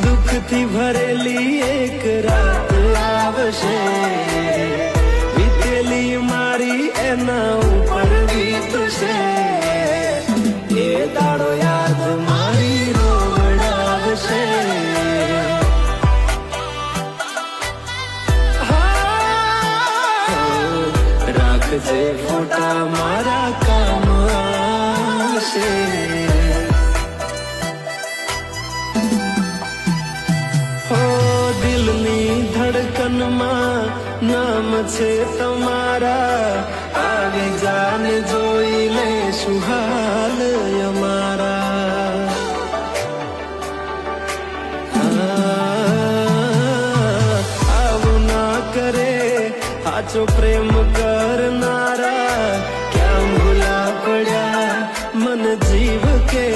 દુઃખથી ભરેલી એક રાત આવશે, વીતેલી મારી એના ઉપર વીતશે, એ દાડો યાદ મારી રોવડાવશે. રાખજે ફોટા મારા કામ આવશે. દિલની ધડકનમાં નામ છે તમારા, આવી જાને જોઈ લેશું હાલ અમારા. આવું ના કરે સાચો પ્રેમ કરનારા, ક્યાં ભૂલા પડ્યા મન જીવ કે